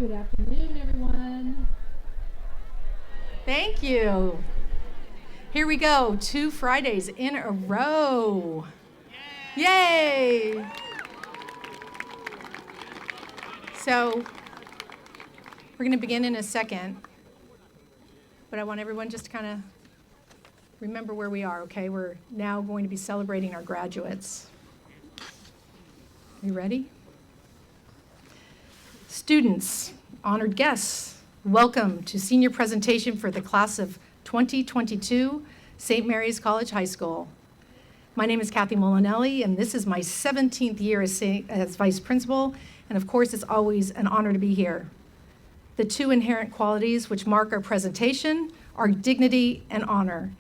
Good afternoon, everyone. Thank you. Here we go, 2 Fridays in a row. Yay! So, we're going to begin in a second, but I want everyone just to kind of remember where we are, okay? We're now going to be celebrating our graduates. You ready? Students, honored guests, welcome to senior presentation for the class of 2022, St. Mary's College High School. My name is Kathy Molinelli, and this is my 17th year as vice principal, and of course, it's always an honor to be here. The two inherent qualities which mark our presentation are dignity and honor.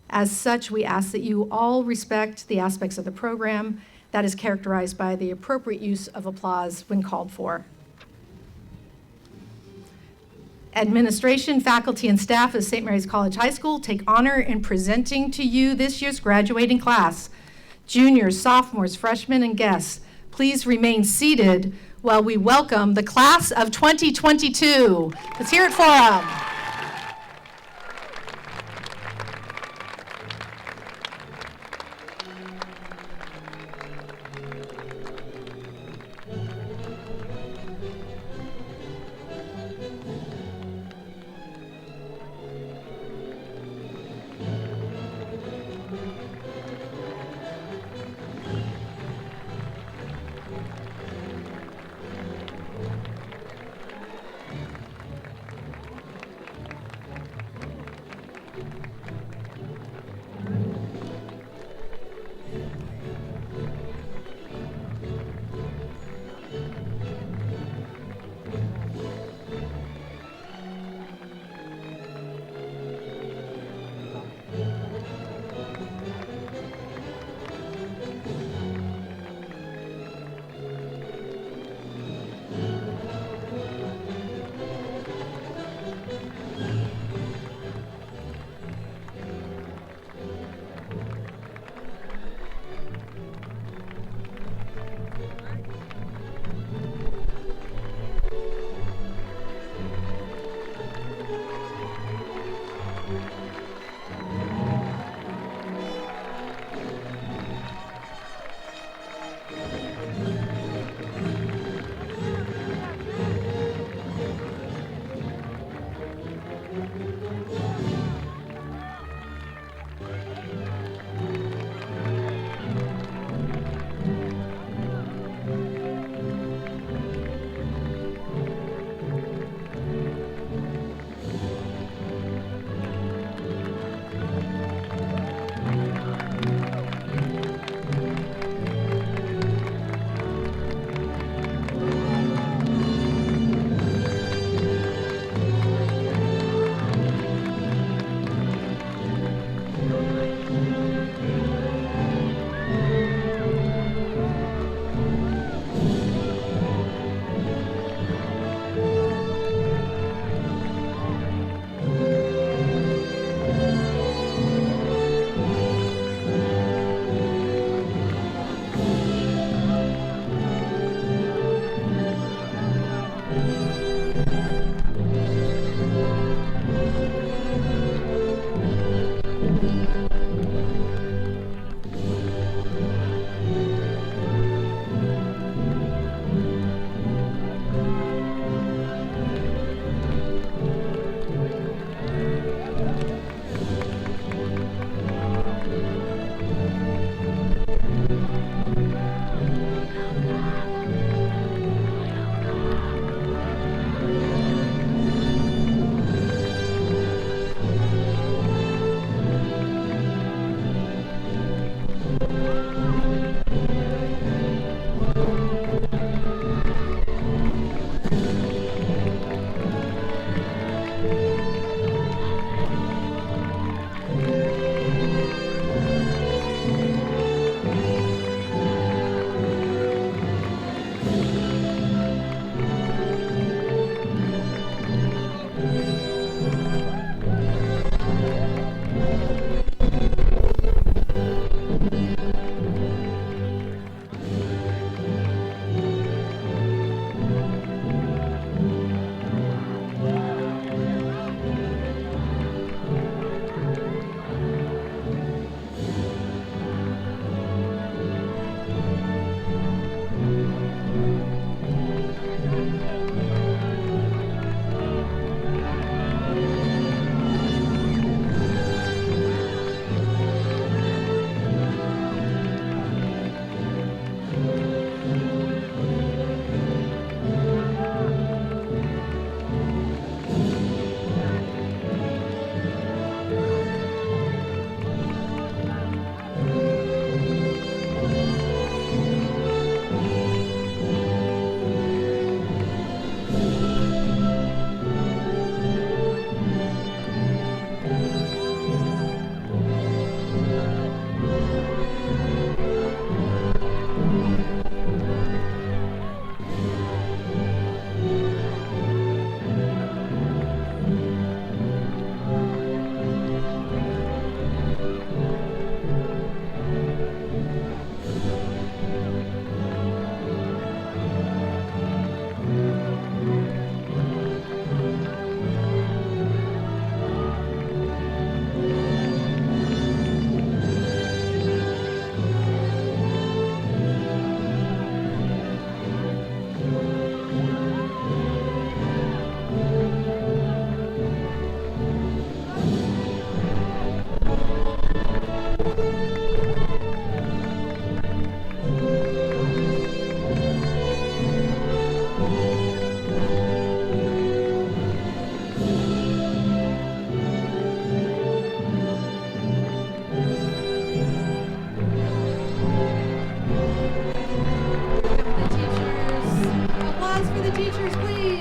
As such, we ask that you all respect the aspects of the program that is characterized by the appropriate use of applause when called for. Administration, faculty, and staff of St. Mary's College High School take honor in presenting to you this year's graduating class. Juniors, sophomores, freshmen, and guests, please remain seated while we welcome the class of 2022. Let's hear it for them.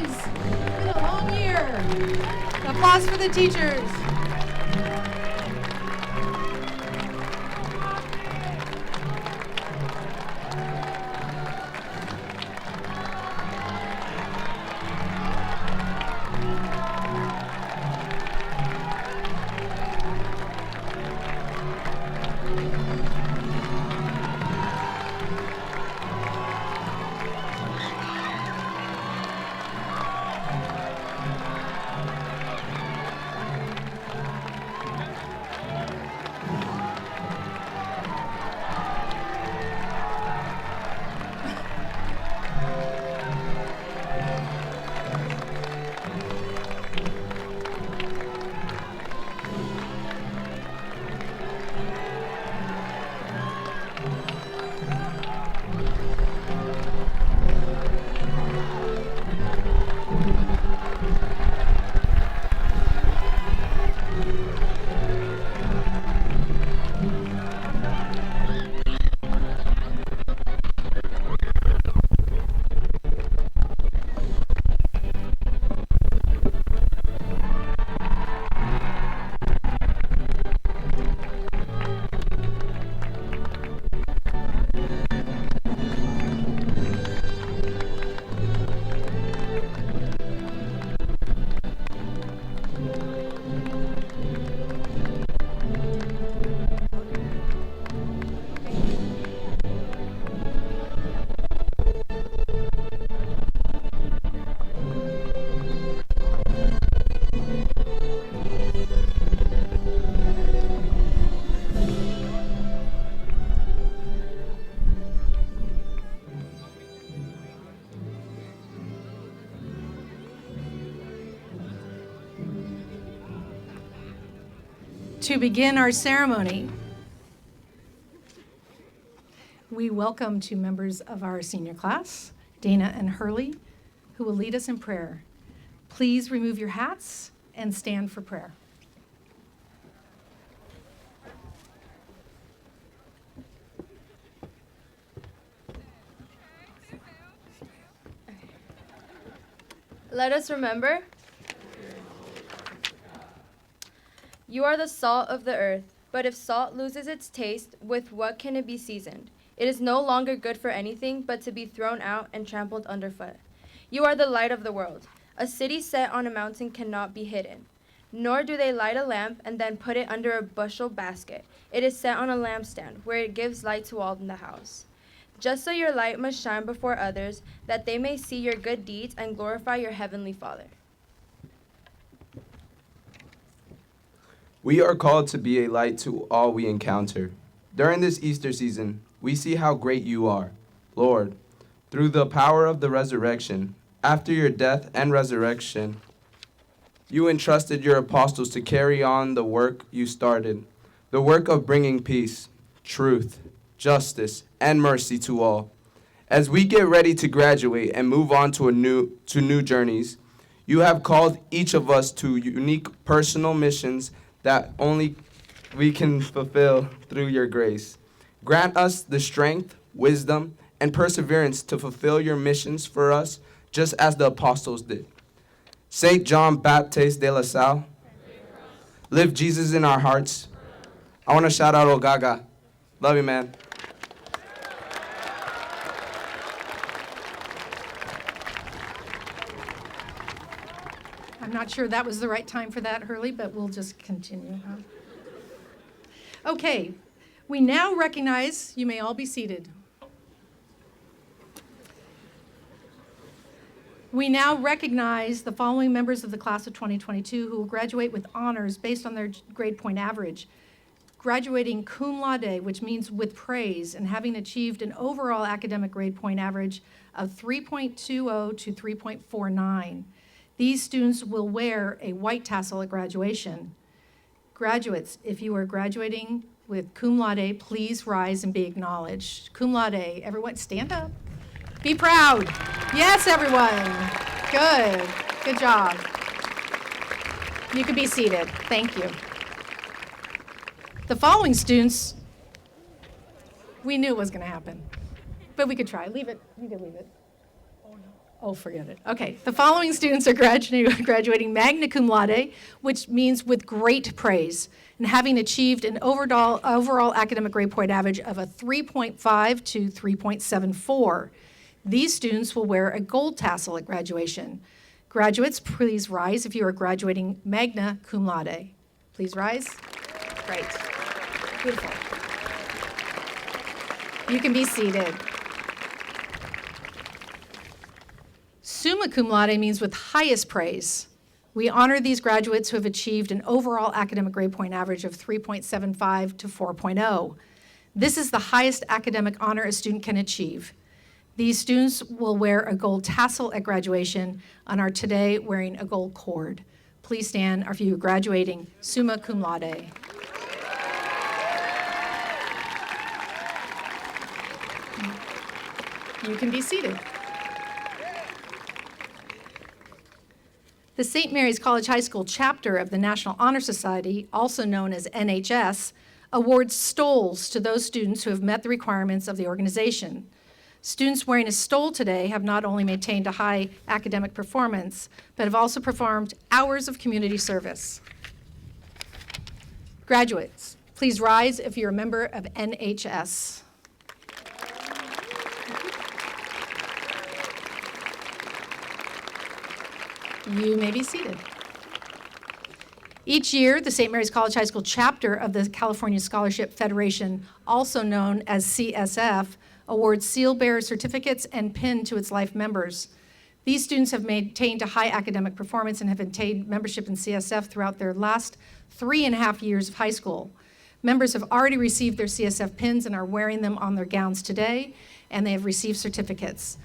rise. It's been a long year. Applause for the teachers. To begin our ceremony, we welcome two members of our senior class, Dana and Hurley, who will lead us in prayer. Please remove your hats and stand for prayer. Let us remember, you are the salt of the earth, but if salt loses its taste, with what can it be seasoned? It is no longer good for anything but to be thrown out and trampled underfoot. You are the light of the world. A city set on a mountain cannot be hidden. Nor do they light a lamp and then put it under a bushel basket. It is set on a lampstand, where it gives light to all in the house. Just so your light must shine before others, that they may see your good deeds and glorify your heavenly Father. We are called to be a light to all we encounter. During this Easter season, we see how great you are, Lord. Through the power of the resurrection, after your death and resurrection, you entrusted your apostles to carry on the work you started, the work of bringing peace, truth, justice, and mercy to all. As we get ready to graduate and move on to new journeys, you have called each of us to unique personal missions that only we can fulfill through your grace. Grant us the strength, wisdom, and perseverance to fulfill your missions for us, just as the apostles did. Saint John Baptiste de la Salle, live Jesus in our hearts. I want to shout out Ogaga. Love you, man. I'm not sure that was the right time for that, Hurley, but we'll just continue. Okay, we now recognize, you may all be seated. We now recognize the following members of the class of 2022 who will graduate with honors based on their grade point average. Graduating cum laude, which means with praise, and having achieved an overall academic grade point average of 3.20 to 3.49. These students will wear a white tassel at graduation. Graduates, if you are graduating with cum laude, please rise and be acknowledged. Cum laude, everyone stand up. Be proud. Yes, everyone. Good. Good job. You can be seated. Thank you. The following students, we knew it was going to happen, but we could try. Leave it. You can leave it. Oh, forget it. Okay, the following students are graduating magna cum laude, which means with great praise, and having achieved an overall academic grade point average of a 3.5 to 3.74. These students will wear a gold tassel at graduation. Graduates, please rise if you are graduating magna cum laude. Please rise. Great. Beautiful. You can be seated. Summa cum laude means with highest praise. We honor these graduates who have achieved an overall academic grade point average of 3.75 to 4.0. This is the highest academic honor a student can achieve. These students will wear a gold tassel at graduation and are today wearing a gold cord. Please stand if you are graduating summa cum laude. You can be seated. The St. Mary's College High School chapter of the National Honor Society, also known as NHS, awards stoles to those students who have met the requirements of the organization. Students wearing a stole today have not only maintained a high academic performance, but have also performed hours of community service. Graduates, please rise if you're a member of NHS. You may be seated. Each year, the St. Mary's College High School chapter of the California Scholarship Federation, also known as CSF, awards seal bearer certificates and pin to its life members. These students have maintained a high academic performance and have attained membership in CSF throughout their last 3.5 years of high school. Members have already received their CSF pins and are wearing them on their gowns today, and they have received certificates.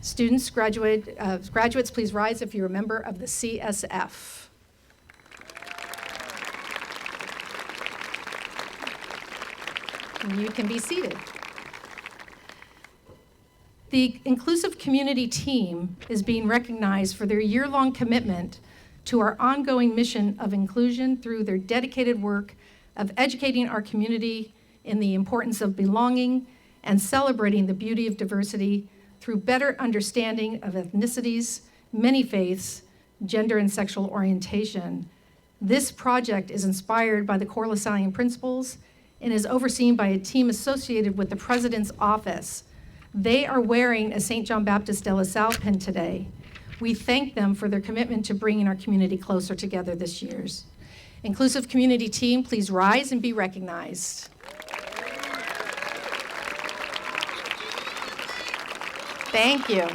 Students, graduates, please rise if you're a member of the CSF. You can be seated. The Inclusive Community Team is being recognized for their year-long commitment to our ongoing mission of inclusion through their dedicated work of educating our community in the importance of belonging and celebrating the beauty of diversity through better understanding of ethnicities, many faiths, gender and sexual orientation. This project is inspired by the core LaSallian principles and is overseen by a team associated with the President's Office. They are wearing a St. John Baptist de La Salle pin today. We thank them for their commitment to bringing our community closer together this year. Inclusive Community Team, please rise and be recognized. Thank you.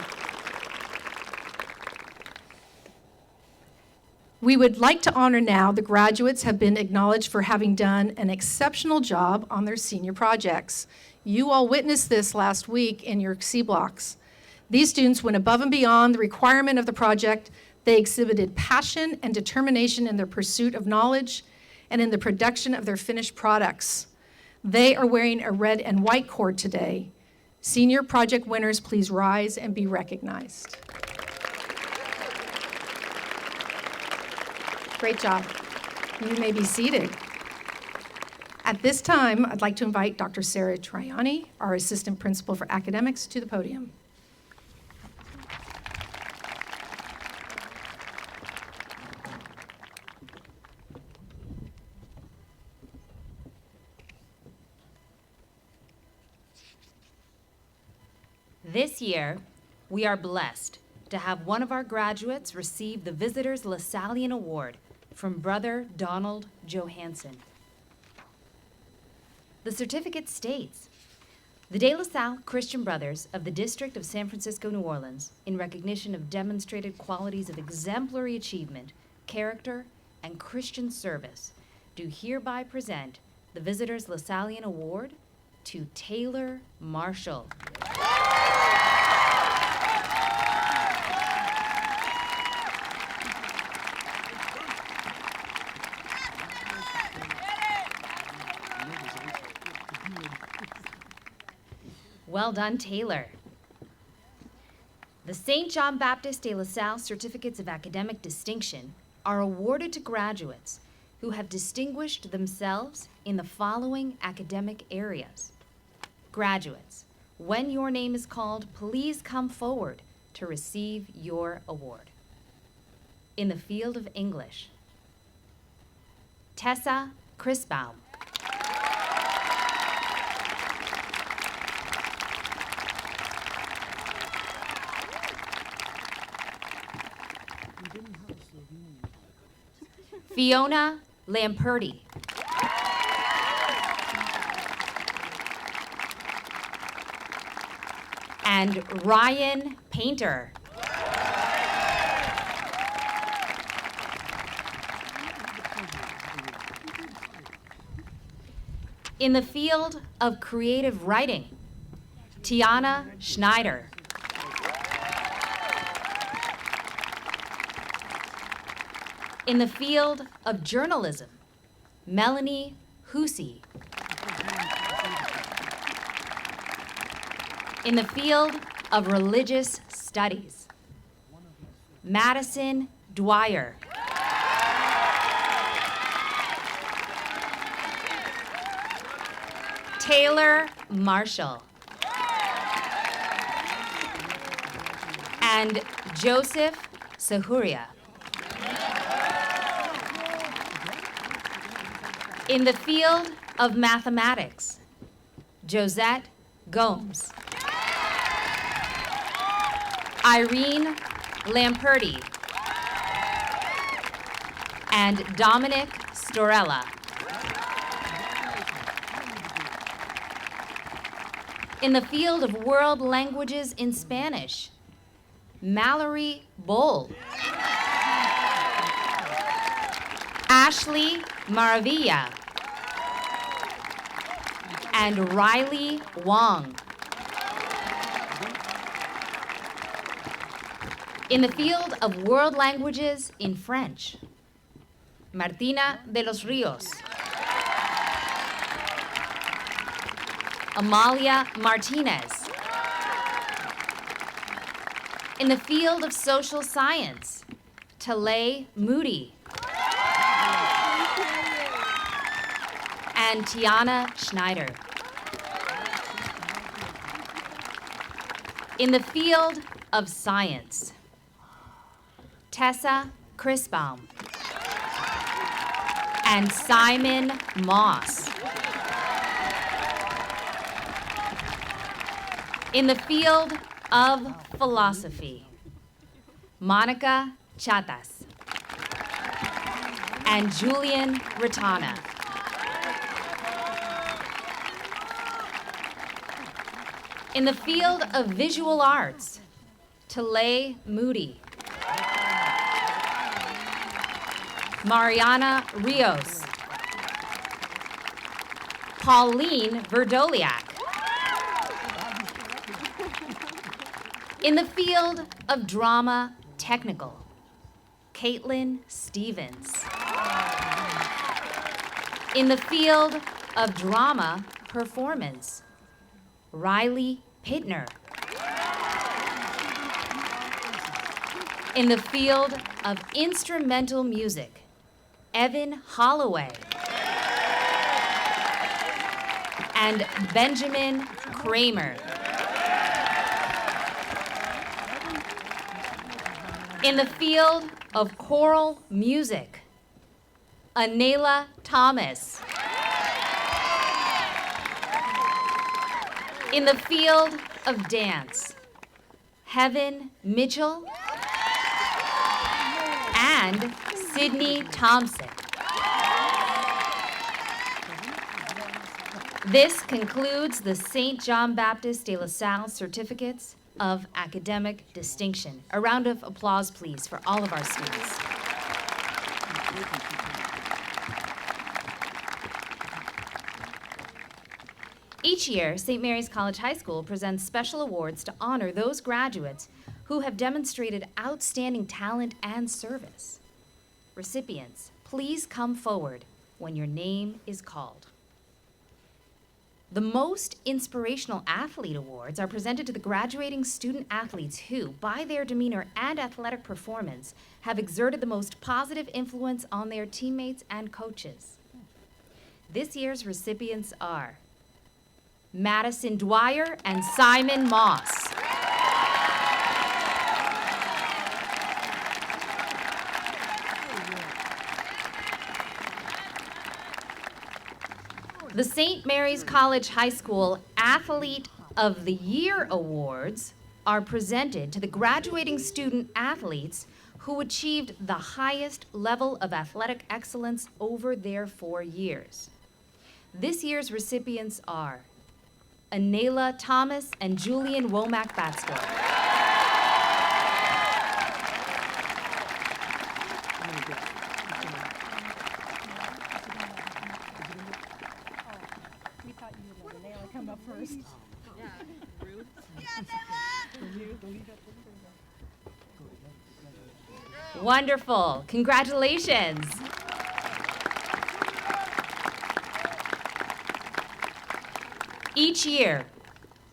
We would like to honor now the graduates have been acknowledged for having done an exceptional job on their senior projects. You all witnessed this last week in your C blocks. These students went above and beyond the requirement of the project. They exhibited passion and determination in their pursuit of knowledge and in the production of their finished products. They are wearing a red and white cord today. Senior project winners, please rise and be recognized. Great job. You may be seated. At this time, I'd like to invite Dr. Sarah Triani, our Assistant Principal for Academics, to the podium. This year, we are blessed to have one of our graduates receive the Visitors LaSallian Award from Brother Donald Johansson. The certificate states, the De La Salle Christian Brothers of the District of San Francisco, New Orleans, in recognition of demonstrated qualities of exemplary achievement, character, and Christian service, do hereby present the Visitors LaSallian Award to Taylor Marshall. Well done, Taylor. The St. John Baptist de La Salle Certificates of Academic Distinction are awarded to graduates who have distinguished themselves in the following academic areas. Graduates, when your name is called, please come forward to receive your award. In the field of English, Tessa Chrisbaum. Fiona Lamperti. And Ryan Painter. In the field of creative writing, Tiana Schneider. In the field of journalism, Melanie Hussey. In the field of religious studies, Madison Dwyer. Taylor Marshall. And Joseph Sahuria. In the field of mathematics, Josette Gomes. Irene Lamperti. And Dominic Storella. In the field of world languages in Spanish, Mallory Boll. Ashley Maravilla. And Riley Wong. In the field of world languages in French, Martina de los Rios. Amalia Martinez. In the field of social science, Talay Moody. And Tiana Schneider. In the field of science, Tessa Chrisbaum and Simon Moss. In the field of philosophy, Monica Chatas and Julian Ratana. In the field of visual arts, Talay Moody, Mariana Rios, Pauline Verdoliak. In the field of drama technical, Caitlin Stevens. In the field of drama performance, Riley Pittner. In the field of instrumental music, Evan Holloway and Benjamin Kramer. In the field of choral music, Anela Thomas. In the field of dance, Heaven Mitchell and Sydney Thompson. This concludes the St. John Baptist de La Salle certificates of academic distinction. A round of applause, please, for all of our students. Each year, St. Mary's College High School presents special awards to honor those graduates who have demonstrated outstanding talent and service. Recipients, please come forward when your name is called. The Most Inspirational Athlete Awards are presented to the graduating student athletes who, by their demeanor and athletic performance, have exerted the most positive influence on their teammates and coaches. This year's recipients are Madison Dwyer and Simon Moss. The St. Mary's College High School Athlete of the Year Awards are presented to the graduating student athletes who achieved the highest level of athletic excellence over their 4 years. This year's recipients are Anela Thomas and Julian Womack Batsko. Wonderful. Congratulations. Each year,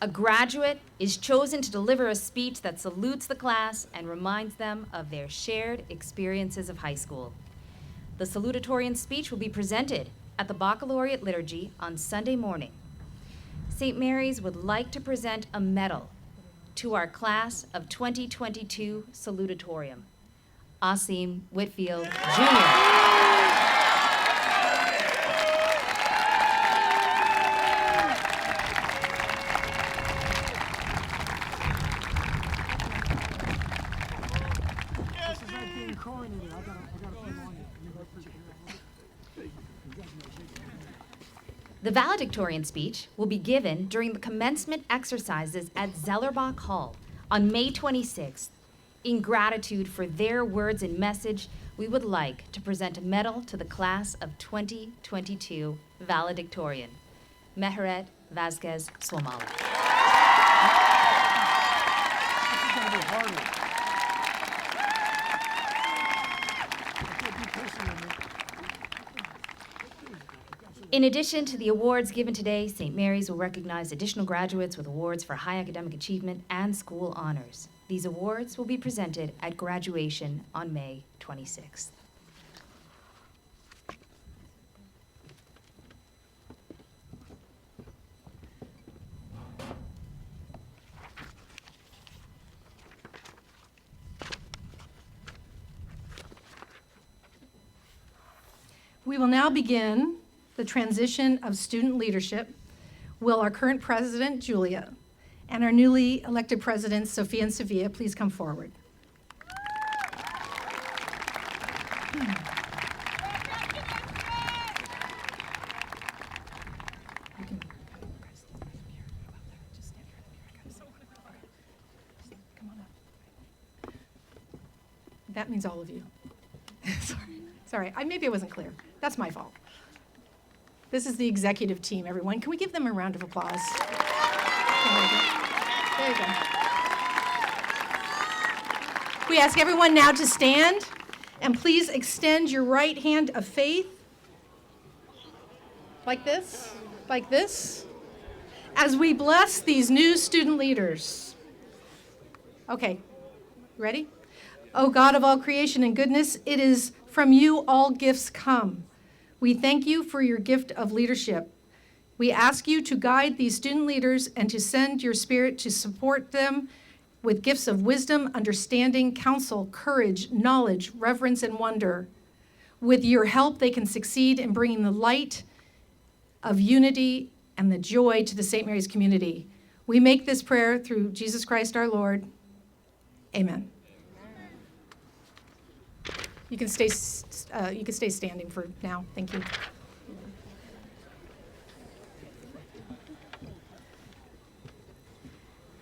a graduate is chosen to deliver a speech that salutes the class and reminds them of their shared experiences of high school. The salutatorian speech will be presented at the baccalaureate liturgy on Sunday morning. St. Mary's would like to present a medal to our class of 2022 salutatorium. Asim Whitfield, Jr. The valedictorian speech will be given during the commencement exercises at Zellerbach Hall on May 26th. In gratitude for their words and message, we would like to present a medal to the class of 2022 valedictorian, Meheret Vazquez Slomala. In addition to the awards given today, St. Mary's will recognize additional graduates with awards for high academic achievement and school honors. These awards will be presented at graduation on May 26th. We will now begin the transition of student leadership. Will our current president, Julia, and our newly elected presidents, Sophia and Sevilla, please come forward. That means all of you. Sorry, maybe I wasn't clear. That's my fault. This is the executive team, everyone. Can we give them a round of applause? There you go. We ask everyone now to stand, and please extend your right hand of faith, like this, as we bless these new student leaders. Okay, ready? O God of all creation and goodness, it is from you all gifts come. We thank you for your gift of leadership. We ask you to guide these student leaders and to send your Spirit to support them with gifts of wisdom, understanding, counsel, courage, knowledge, reverence, and wonder. With your help, they can succeed in bringing the light of unity and the joy to the St. Mary's community. We make this prayer through Jesus Christ our Lord. Amen. You can stay standing for now. Thank you.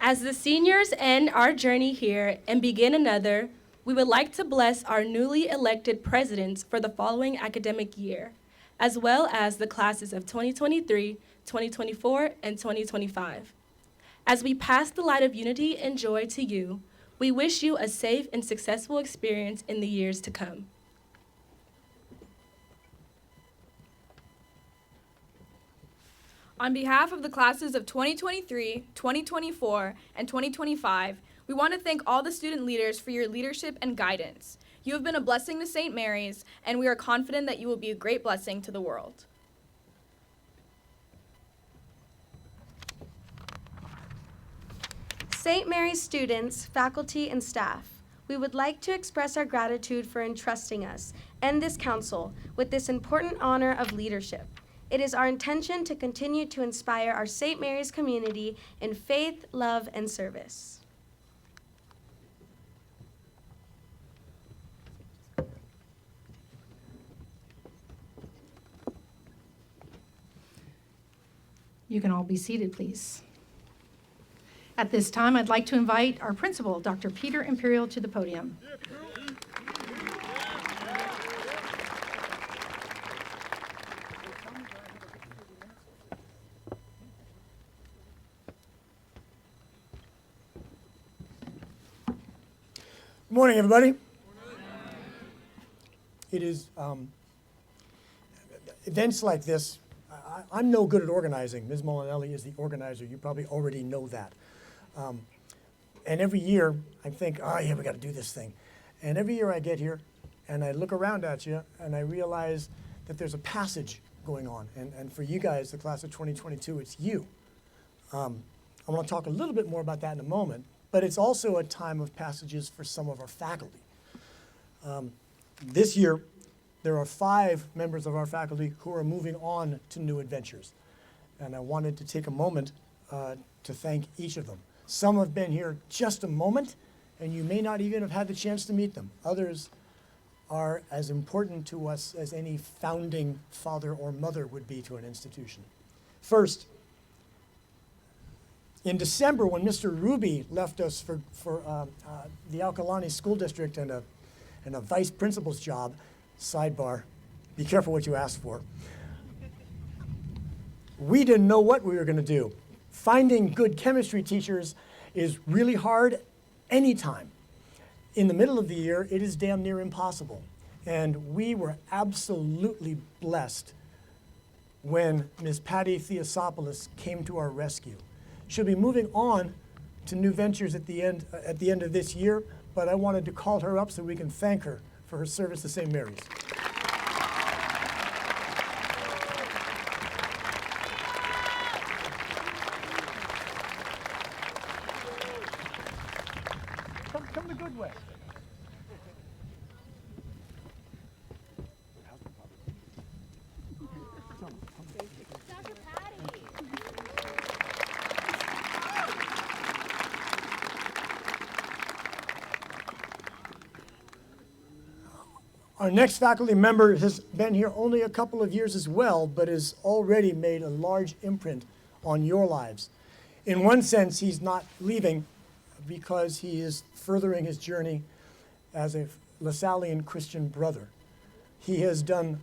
As the seniors end our journey here and begin another, we would like to bless our newly elected presidents for the following academic year, as well as the classes of 2023, 2024, and 2025. As we pass the light of unity and joy to you, we wish you a safe and successful experience in the years to come. On behalf of the classes of 2023, 2024, and 2025, we want to thank all the student leaders for your leadership and guidance. You have been a blessing to St. Mary's, and we are confident that you will be a great blessing to the world. St. Mary's students, faculty, and staff, we would like to express our gratitude for entrusting us and this council with this important honor of leadership. It is our intention to continue to inspire our St. Mary's community in faith, love, and service. You can all be seated, please. At this time, I'd like to invite our principal, Dr. Peter Imperial, to the podium. Good morning, everybody. It is events like this. I'm no good at organizing. Ms. Molinelli is the organizer. You probably already know that. And every year I think, oh yeah, we got to do this thing. And every year I get here and I look around at you and I realize that there's a passage going on. And for you guys, the class of 2022, it's you. I want to talk a little bit more about that in a moment. But it's also a time of passages for some of our faculty. This year, there are 5 members of our faculty who are moving on to new adventures. And I wanted to take a moment to thank each of them. Some have been here just a moment, and you may not even have had the chance to meet them. Others are as important to us as any founding father or mother would be to an institution. First, in December, when Mr. Ruby left us for the Alkalani School District and a vice principal's job, sidebar, be careful what you ask for, we didn't know what we were going to do. Finding good chemistry teachers is really hard anytime. In the middle of the year, it is damn near impossible. And we were absolutely blessed when Ms. Patty Theosopoulos came to our rescue. She'll be moving on to new ventures at the end of this year, but I wanted to call her up so we can thank her for her service to St. Mary's. Come the good way. Our next faculty member has been here only a couple of years as well, but has already made a large imprint on your lives. In one sense, he's not leaving because he is furthering his journey as a LaSallian Christian brother. He has done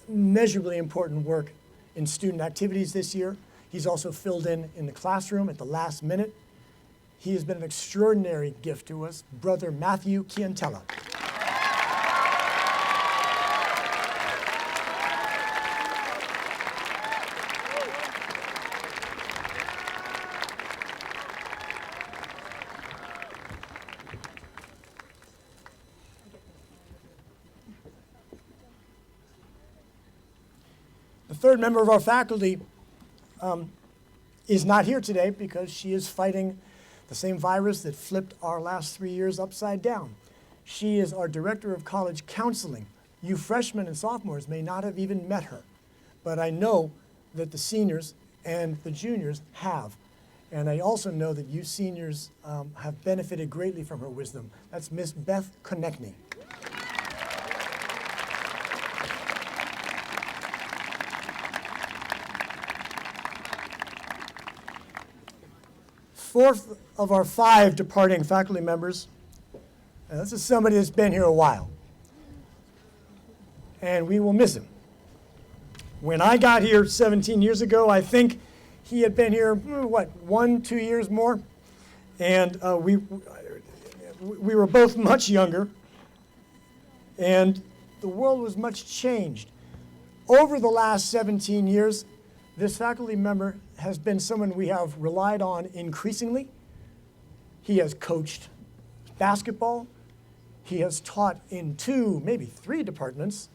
immeasurably important work in student activities this year. He's also filled in the classroom at the last minute. He has been an extraordinary gift to us, Brother Matthew Chiantella. The third member of our faculty is not here today because she is fighting the same virus that flipped our last 3 years upside down. She is our director of college counseling. You freshmen and sophomores may not have even met her, but I know that the seniors and the juniors have. And I also know that you seniors have benefited greatly from her wisdom. That's Miss Beth Konechny. Fourth of our 5 departing faculty members, and this is somebody that's been here a while, and we will miss him. When I got here 17 years ago, I think he had been here, 1-2 years more, and we were both much younger, and the world was much changed. Over the last 17 years, this faculty member has been someone we have relied on increasingly. He has coached basketball. He has taught in 2, maybe 3 departments.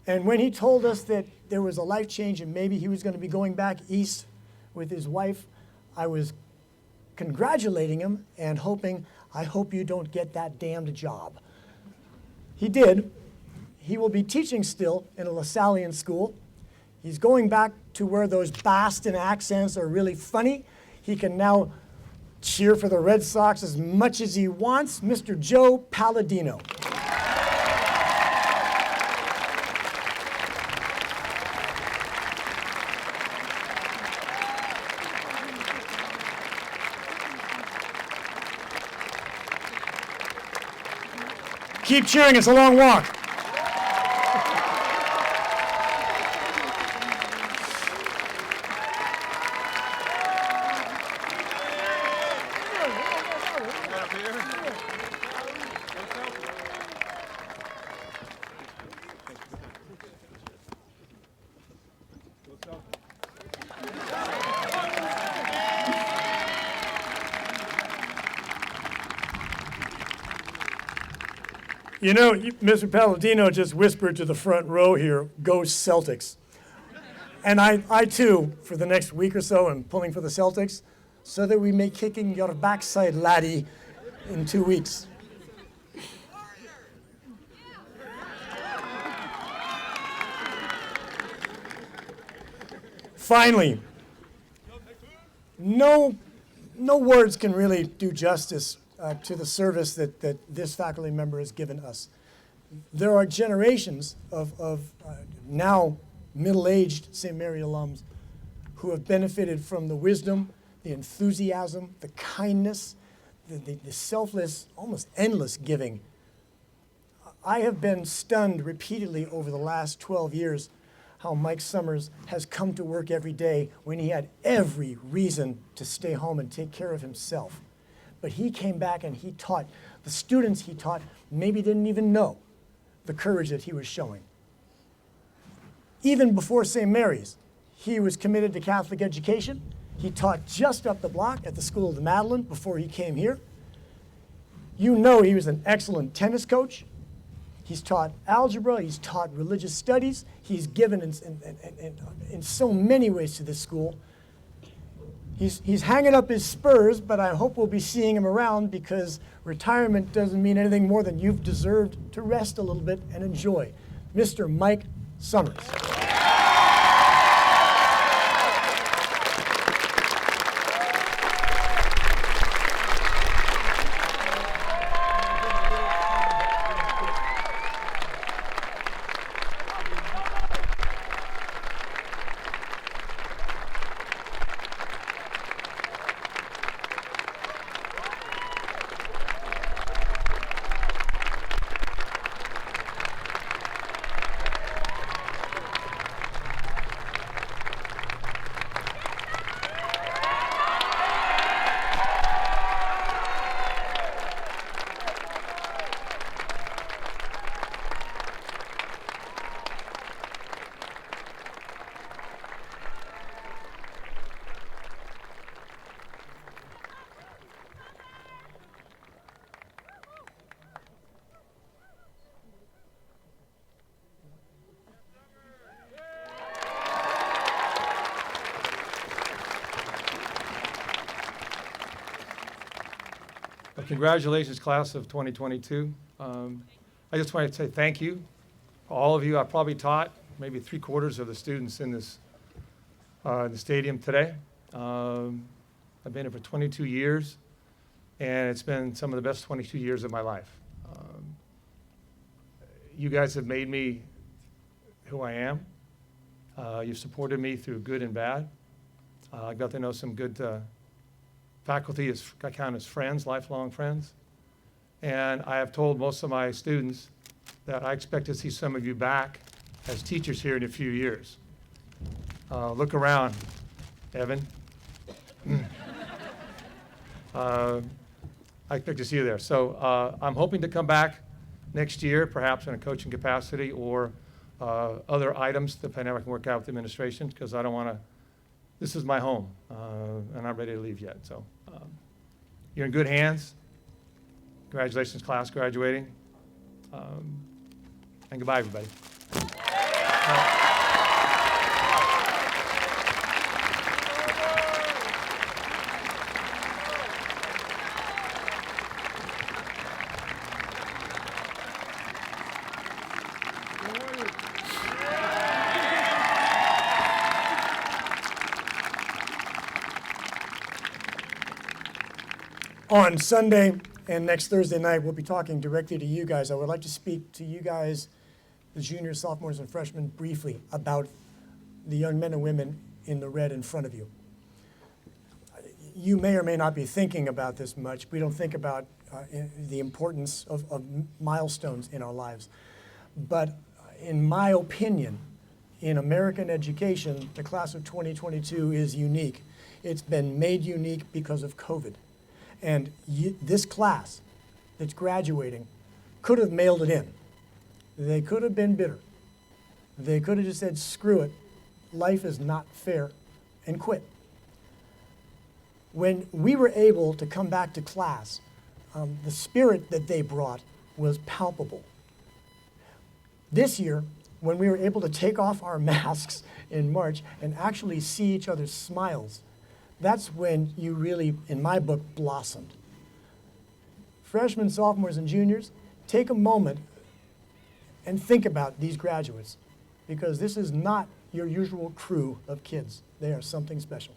And when he told us that there was a life change and maybe he was going to be going back east with his wife, I was congratulating him and hoping, I hope you don't get that damned job. He did. He will be teaching still in a LaSallian school. He's going back to where those Boston accents are really funny. He can now cheer for the Red Sox as much as he wants, Mr. Joe Palladino. Keep cheering, it's a long walk. You know, Mr. Palladino just whispered to the front row here, "Go Celtics." And I too, for the next week or so, am pulling for the Celtics so that we may kicking your backside, laddie, in 2 weeks. Finally, no words can really do justice to the service that this faculty member has given us. There are generations of now middle-aged St. Mary alums who have benefited from the wisdom, the enthusiasm, the kindness, the selfless, almost endless giving. I have been stunned repeatedly over the last 12 years how Mike Summers has come to work every day when he had every reason to stay home and take care of himself. But he came back and he taught. The students he taught maybe didn't even know the courage that he was showing. Even before St. Mary's, he was committed to Catholic education. He taught just up the block at the School of the Madeleine before he came here. You know he was an excellent tennis coach. He's taught algebra, he's taught religious studies. He's given in so many ways to this school. He's hanging up his spurs, but I hope we'll be seeing him around because retirement doesn't mean anything more than you've deserved to rest a little bit and enjoy. Mr. Mike Summers. Congratulations, class of 2022. I just want to say thank you. All of you, I probably taught maybe 3/4 of the students in this in the stadium today. I've been here for 22 years, and it's been some of the best 22 years of my life. You guys have made me who I am. You've supported me through good and bad. I got to know some good faculty I count as friends, lifelong friends. And I have told most of my students that I expect to see some of you back as teachers here in a few years. Look around, Evan. I expect to see you there. So I'm hoping to come back next year, perhaps in a coaching capacity or other items, depending on how I can work out with the administration, because I don't want to. This is my home, and I'm not ready to leave yet. So you're in good hands. Congratulations, class, graduating. And goodbye, everybody. On Sunday and next Thursday night, we'll be talking directly to you guys. I would like to speak to you guys, the juniors, sophomores, and freshmen, briefly about the young men and women in the red in front of you. You may or may not be thinking about this much. We don't think about the importance of milestones in our lives. But in my opinion, in American education, the class of 2022 is unique. It's been made unique because of COVID. And this class that's graduating could have mailed it in. They could have been bitter. They could have just said, screw it, life is not fair, and quit. When we were able to come back to class, the spirit that they brought was palpable. This year, when we were able to take off our masks in March and actually see each other's smiles, that's when you really, in my book, blossomed. Freshmen, sophomores, and juniors, take a moment and think about these graduates, because this is not your usual crew of kids. They are something special.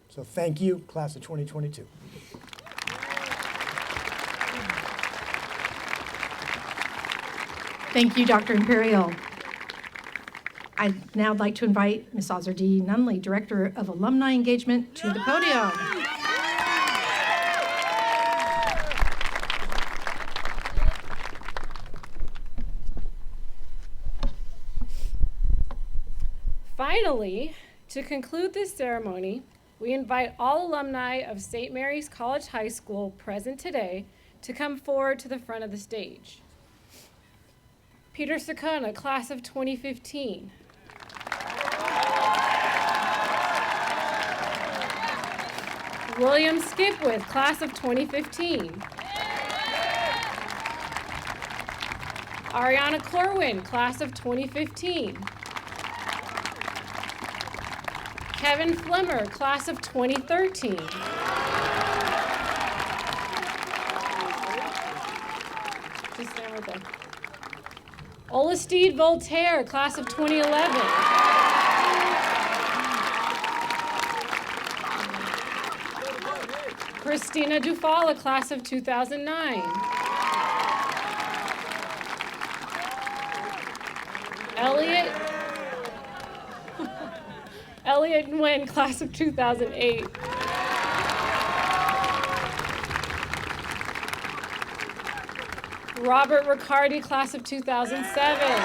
So thank you, class of 2022. Thank you, Dr. Imperial. I'd now like to invite Ms. Azardee Nunley, Director of Alumni Engagement, to the podium. Finally, to conclude this ceremony, we invite all alumni of St. Mary's College High School present today to come forward to the front of the stage. Peter Sakana, class of 2015. William Skipwith, class of 2015. Ariana Corwin, class of 2015. Kevin Flemmer, class of 2013. Just stand right there. Olistede Voltaire, class of 2011. Christina Dufala, class of 2009. Elliot Nguyen, class of 2008. Robert Riccardi, class of 2007.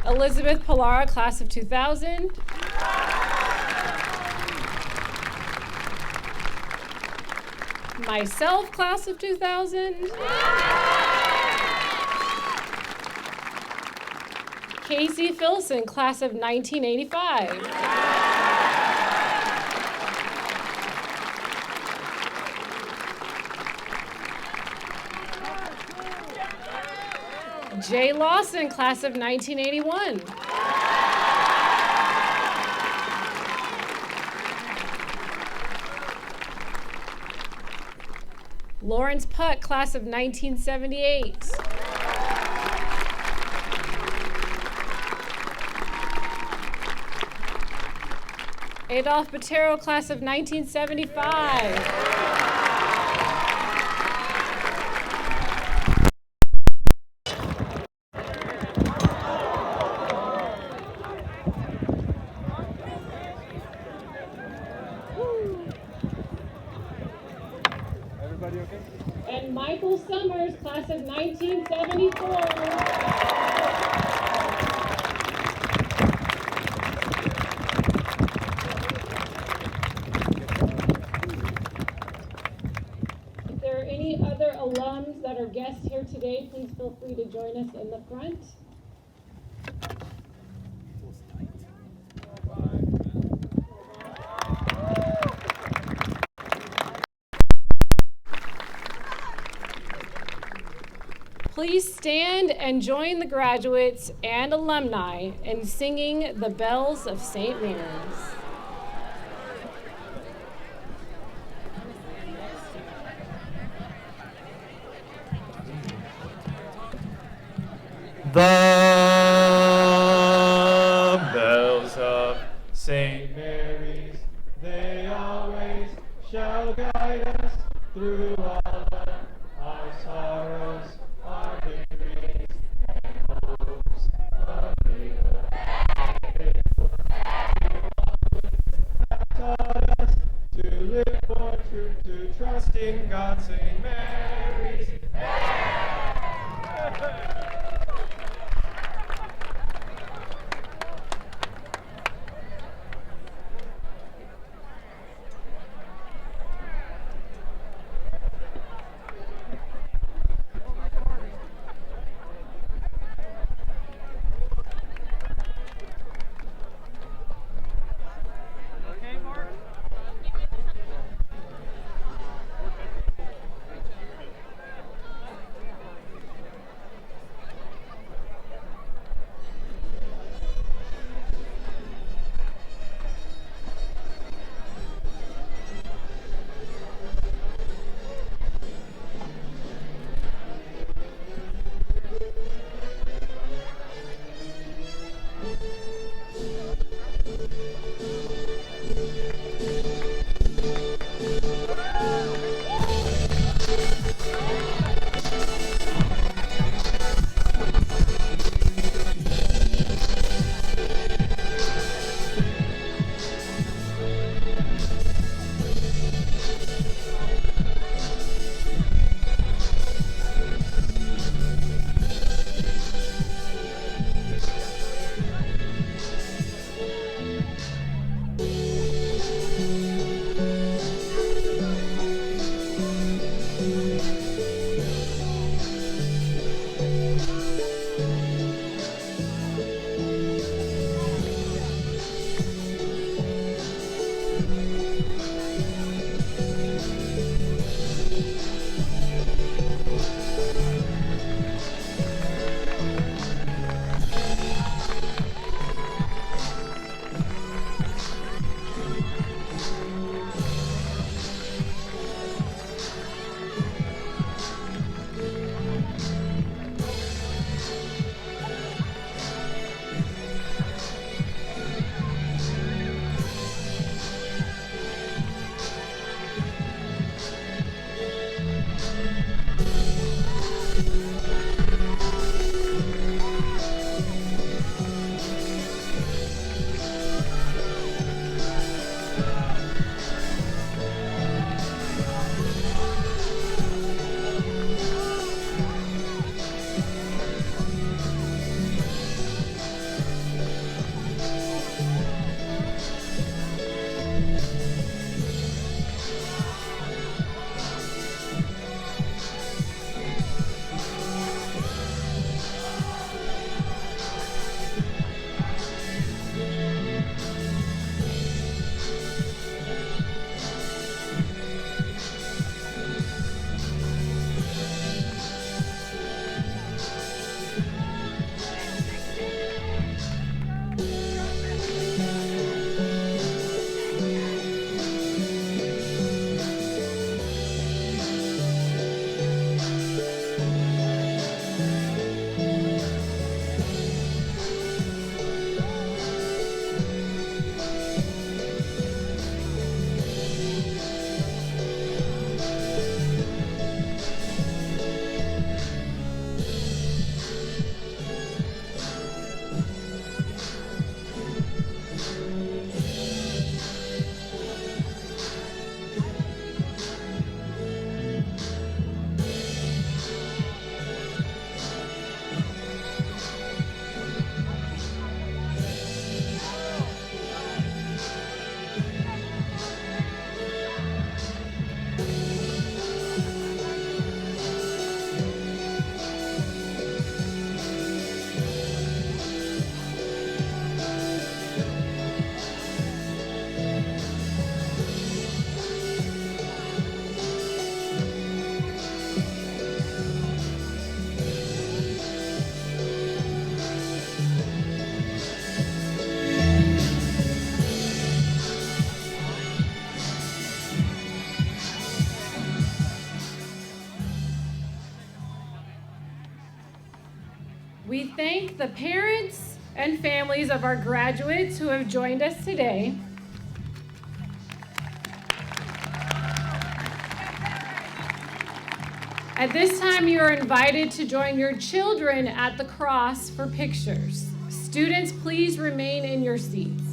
Elizabeth Pilara, class of 2000. Myself, class of 2000. Casey Filson, class of 1985. Jay Lawson, class of 1981. Lawrence Putt, class of 1978. Adolph Botero, class of 1975. Everybody okay? And Michael Summers, class of 1974. If there are any other alums that are guests here today, please feel free to join us in the front. Please stand and join the graduates and alumni in singing The Bells of St. Mary's. The bells of shall guide us through all of our sorrows, our victories, and hopes of real faithful. Taught us to live for truth, to trust in God, St. Mary's. We thank the parents and families of our graduates who have joined us today. At this time, you are invited to join your children at the cross for pictures. Students, please remain in your seats.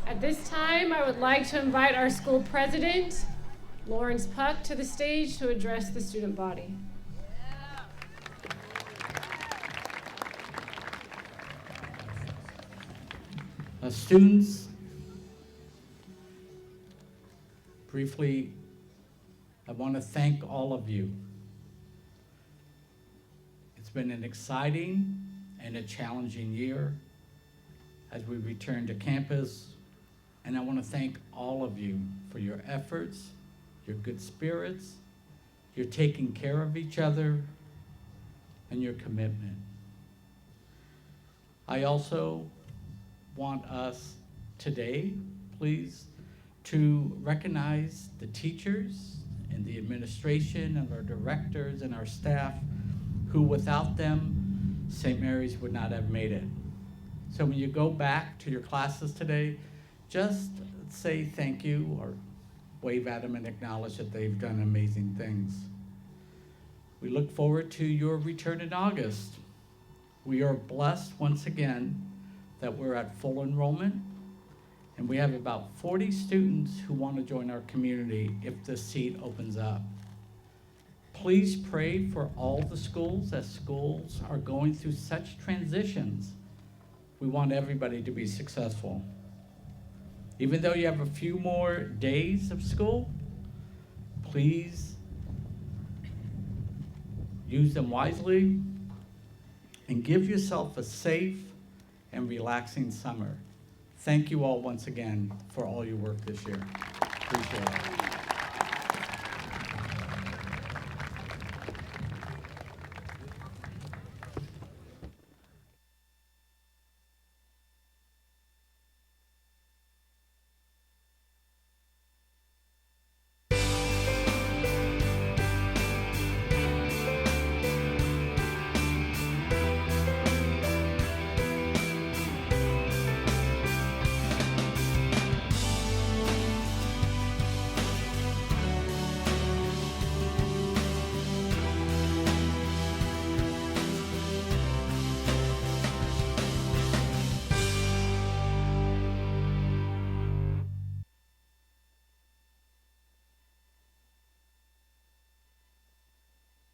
At this time, I would like to invite our school president, Lawrence Puck, to the stage to address the student body. Students, briefly, I want to thank all of you. It's been an exciting and a challenging year as we return to campus, and I want to thank all of you for your efforts, your good spirits, your taking care of each other, and your commitment. I also want us today, please, to recognize the teachers and the administration and our directors and our staff who without them, St. Mary's would not have made it. So when you go back to your classes today, just say thank you or wave at them and acknowledge that they've done amazing things. We look forward to your return in August. We are blessed once again that we're at full enrollment, and we have about 40 students who want to join our community if the seat opens up. Please pray for all the schools as schools are going through such transitions. We want everybody to be successful. Even though you have a few more days of school, please use them wisely and give yourself a safe and relaxing summer. Thank you all once again for all your work this year. Appreciate it.